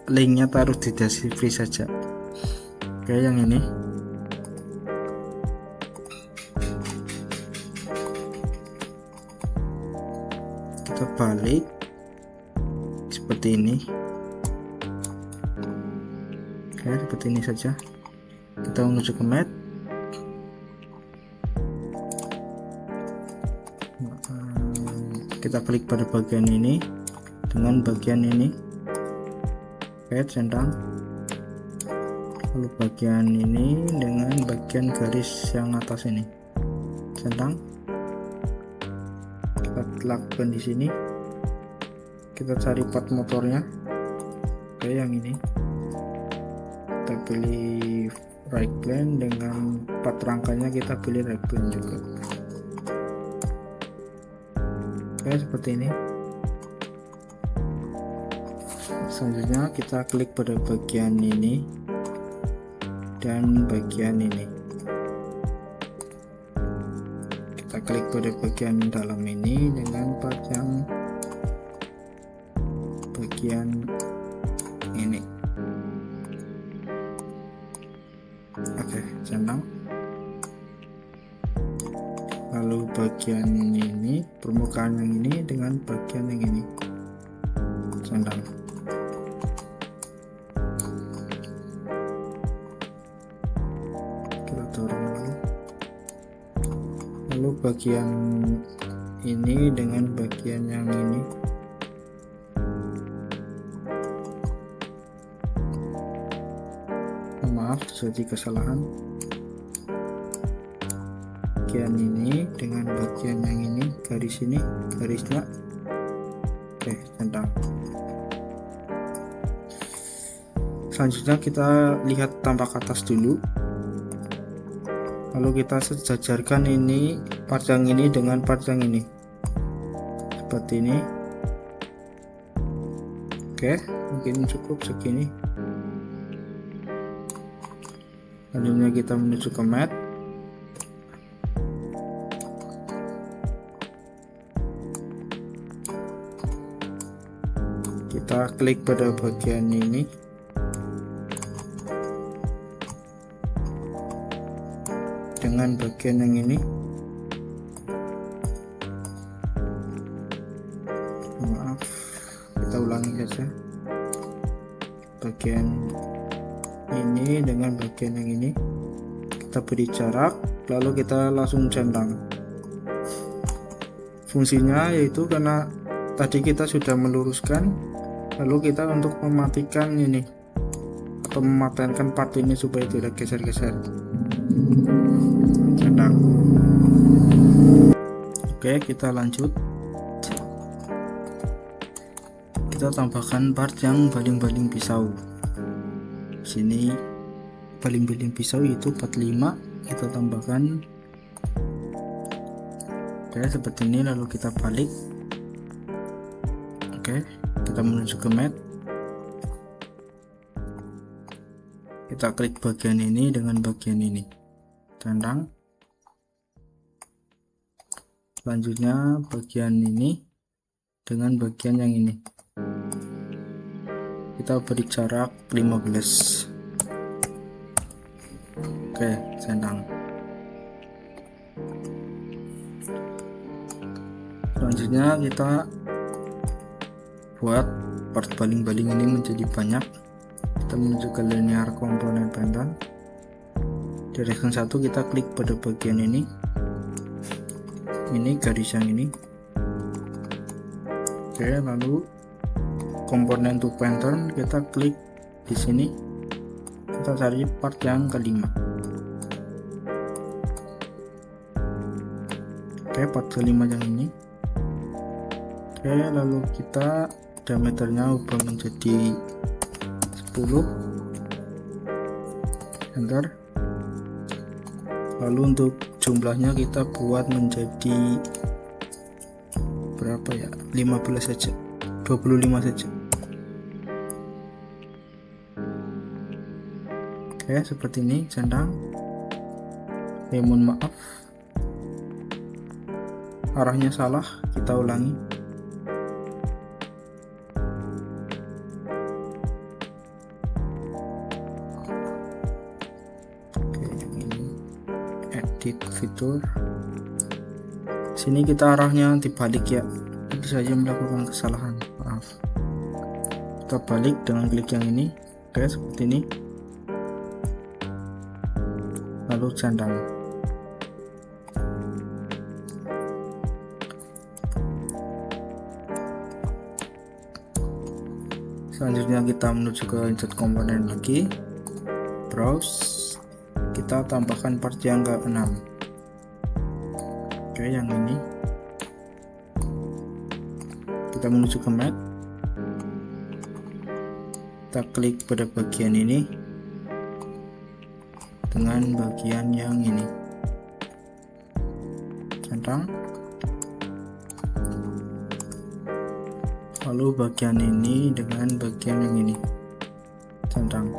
linknya taruh di deskripsi saja. Oke, yang ini. Kita balik seperti ini. Oke, seperti ini saja. Kita menuju ke mat. Kita klik pada bagian ini dengan bagian ini. Oke, centang. Lalu bagian ini dengan bagian garis yang atas ini, centang. Kita lakukan di sini. Kita cari part motornya. Oke, yang ini. Kita pilih right plane, dengan part rangkanya kita pilih right plane juga. Oke, seperti ini. Selanjutnya kita klik pada bagian ini dan bagian ini. Kita klik pada bagian dalam ini dengan part yang bagian ini. lalu bagian ini, permukaan yang ini dengan bagian yang ini, centang. Kita dorong lalu bagian ini dengan bagian yang ini. Maaf, terjadi kesalahan. Bagian ini dengan bagian yang ini, garis ini, garisnya. Oke, centang. Selanjutnya kita lihat tampak atas dulu. Lalu kita sejajarkan ini, part yang ini dengan part yang ini, seperti ini. Oke, mungkin cukup segini. Selanjutnya kita menuju ke mat. Kita klik pada bagian ini. Dengan bagian yang ini. Maaf, kita ulangi saja. Bagian ini dengan bagian yang ini kita beri jarak, lalu kita langsung centang. Fungsinya yaitu karena tadi kita sudah meluruskan, lalu kita untuk mematikan ini atau mematangkan part ini supaya tidak geser-geser, centang. Oke, kita lanjut. Kita tambahkan part yang baling-baling pisau. Sini baling-baling pisau itu 45, kita tambahkan. Oke, seperti ini, lalu kita balik. Oke, kita menuju ke mat. Kita klik bagian ini dengan bagian ini, centang. Selanjutnya bagian ini dengan bagian yang ini, kita beri jarak 15. Oke, centang. Selanjutnya kita buat part baling-baling ini menjadi banyak. Kita menuju ke linear komponen pattern. Di reaction 1 kita klik pada bagian ini garis yang ini. Oke, lalu komponen to pattern kita klik di sini, kita cari part yang kelima. Oke, part kelima yang ini. Oke, lalu kita diameternya ubah menjadi 10, enter. Lalu untuk jumlahnya kita buat menjadi berapa ya, 15 saja, 25 saja. Oke, seperti ini, centang. Mohon maaf, arahnya salah, kita ulangi. Edit fitur, sini kita arahnya dibalik ya, itu saja melakukan kesalahan, maaf. Kita balik dengan klik yang ini. Oke, seperti ini, lalu centang. Selanjutnya kita menuju ke insert komponen lagi, browse, kita tambahkan part yang ke-6. Oke, yang ini kita menuju ke mat, kita klik pada bagian ini dengan bagian yang ini, centang. Lalu bagian ini dengan bagian yang ini, centang.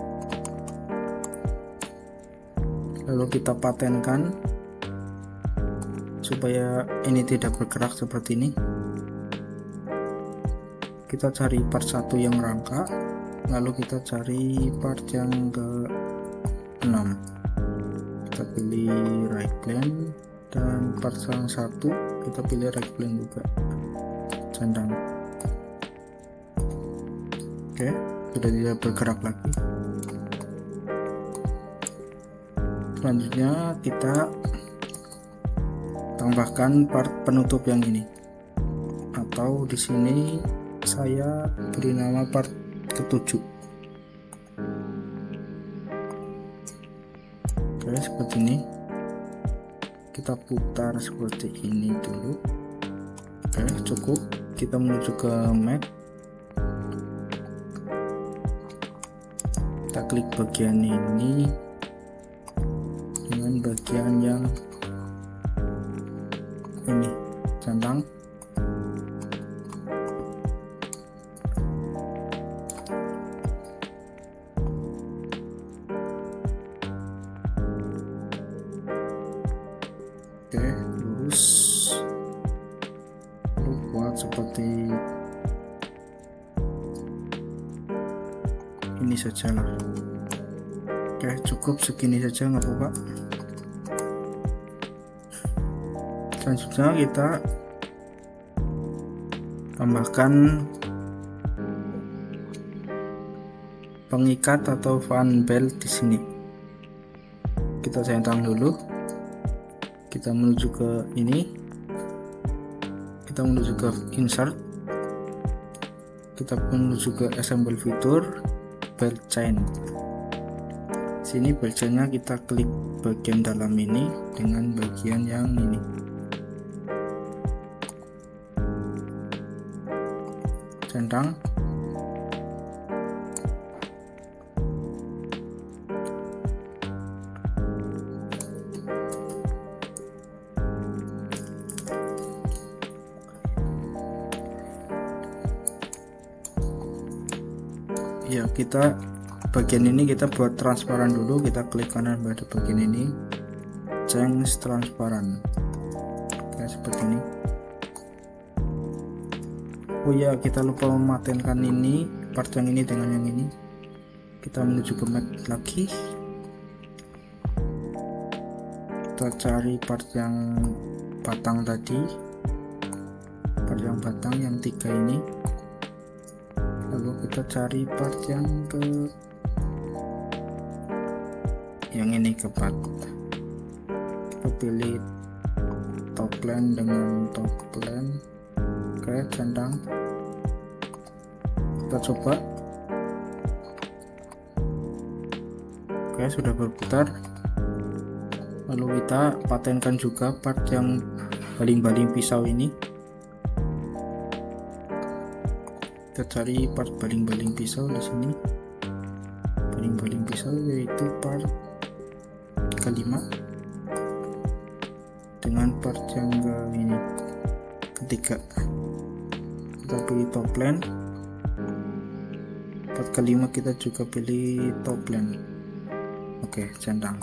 Lalu kita patenkan supaya ini tidak bergerak seperti ini. Kita cari part 1 yang rangka, lalu kita cari part yang ke-6. Kita pilih right plane, dan part yang satu kita pilih rectangle juga, centang. Oke, sudah tidak bergerak lagi. Selanjutnya kita tambahkan part penutup yang ini, atau di sini saya beri nama part ketujuh. Oke, seperti ini. Kita putar seperti ini dulu. Oke, cukup. Kita menuju ke map. Kita klik bagian ini dengan bagian yang ini, centang. Oke, lurus, lalu buat seperti ini saja lah. Oke, cukup segini saja, nggak apa-apa. Selanjutnya kita tambahkan pengikat atau fan belt di sini. Kita centang dulu. Kita menuju ke ini. Kita menuju ke insert. Kita menuju ke assemble feature, belt chain. Sini belt chainnya kita klik bagian dalam ini dengan bagian yang ini. Centang. Ya, kita bagian ini kita buat transparan dulu. Kita klik kanan pada bagian ini, change transparan. Kayak seperti ini. Oh ya, kita lupa mematenkan ini, part yang ini dengan yang ini. Kita menuju ke map lagi. Kita cari part yang batang tadi, part yang batang yang 3 ini. Lalu kita cari part yang ke yang ini, ke part. Kita pilih top plan dengan top plan. Oke, centang. Kita coba. Oke, sudah berputar. Lalu kita patenkan juga part yang baling-baling pisau ini. Kita cari part baling-baling pisau di sini. Baling-baling pisau yaitu part kelima dengan part yang ini ketiga. Kita pilih top plan. Part kelima kita juga pilih top plan. Oke, centang.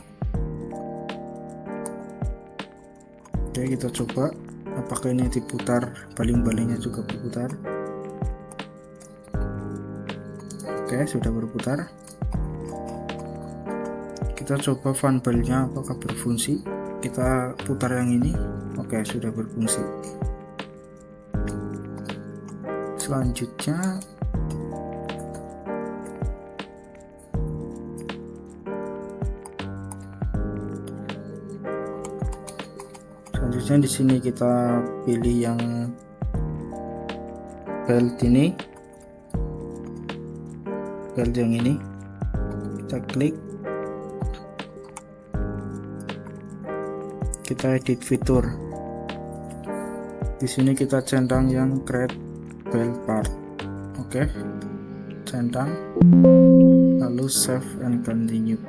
Oke, kita coba apakah ini diputar, baling-balingnya juga berputar. Oke, sudah berputar. Kita coba fan belnya apakah berfungsi. Kita putar yang ini. Oke, sudah berfungsi. Selanjutnya di sini kita pilih yang belt ini, belt yang ini. Kita klik, kita edit fitur. Di sini kita centang yang create belt part. Oke, centang, lalu save and continue.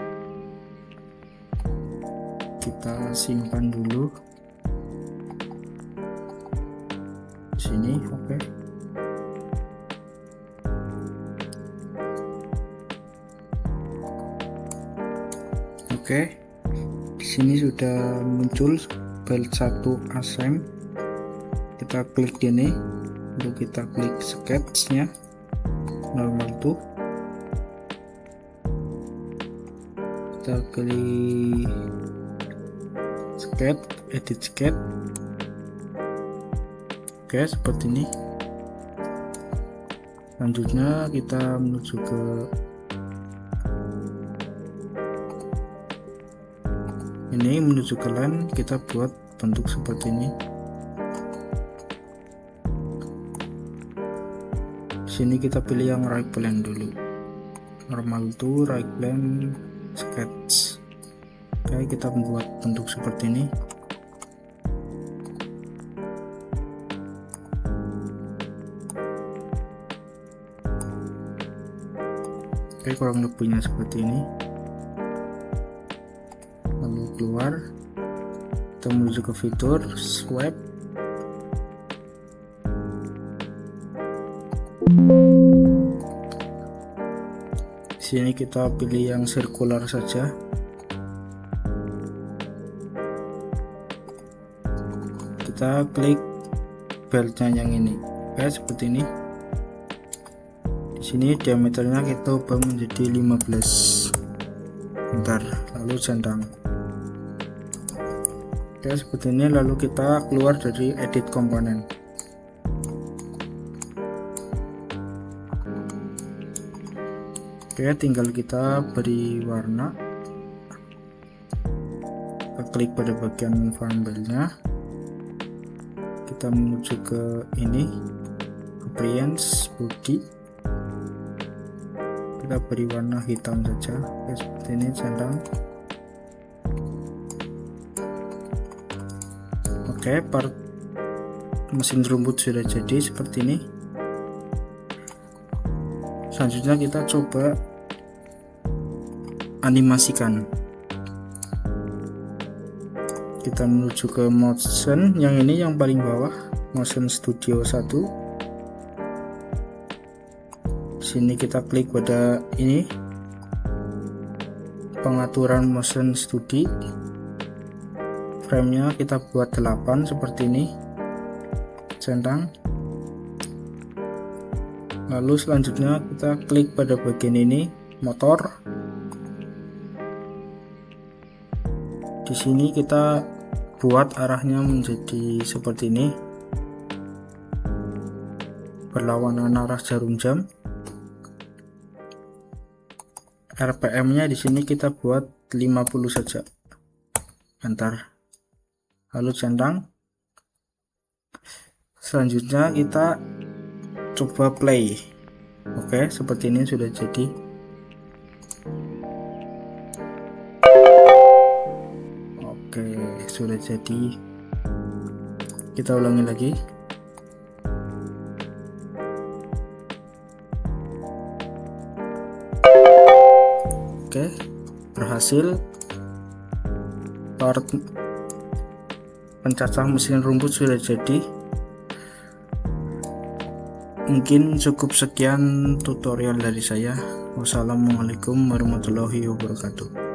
Kita simpan dulu di sini. Oke. Oke, di sini sudah muncul belt 1 asem. Kita klik ini, lalu kita klik sketch-nya, normal tuh. Kita klik sketch, edit sketch. Oke, seperti ini. Selanjutnya kita menuju ke ini, menuju ke line, kita buat bentuk seperti ini. Sini kita pilih yang right plane dulu, normal to right plane sketch. Oke, kita membuat bentuk seperti ini. Oke, kurang lebihnya seperti ini. Lalu keluar, kita menuju ke fitur swipe. Di sini kita pilih yang sirkular saja. Kita klik beltnya yang ini. Oke, seperti ini. Di sini diameternya kita ubah menjadi 15. Bentar, lalu centang. Oke, seperti ini. Lalu kita keluar dari edit komponen. Oke, tinggal kita beri warna. Kita klik pada bagian fanbelnya. Kita menuju ke ini, appearance body. Kita beri warna hitam saja. Oke, seperti ini centang. Oke, part mesin rumput sudah jadi seperti ini. Selanjutnya kita coba animasikan. Kita menuju ke motion, yang ini yang paling bawah, Motion Studio 1. Sini kita klik pada ini, pengaturan motion studio. Frame-nya kita buat 8 seperti ini, centang. Lalu selanjutnya kita klik pada bagian ini, motor. Di sini kita buat arahnya menjadi seperti ini, berlawanan arah jarum jam. RPM-nya di sini kita buat 50 saja. Bentar. Lalu centang. Selanjutnya kita coba play. Oke, seperti ini sudah jadi. Oke, sudah jadi. Kita ulangi lagi. Oke, berhasil. Part pencacah mesin rumput sudah jadi. Mungkin cukup sekian tutorial dari saya. Wassalamualaikum warahmatullahi wabarakatuh.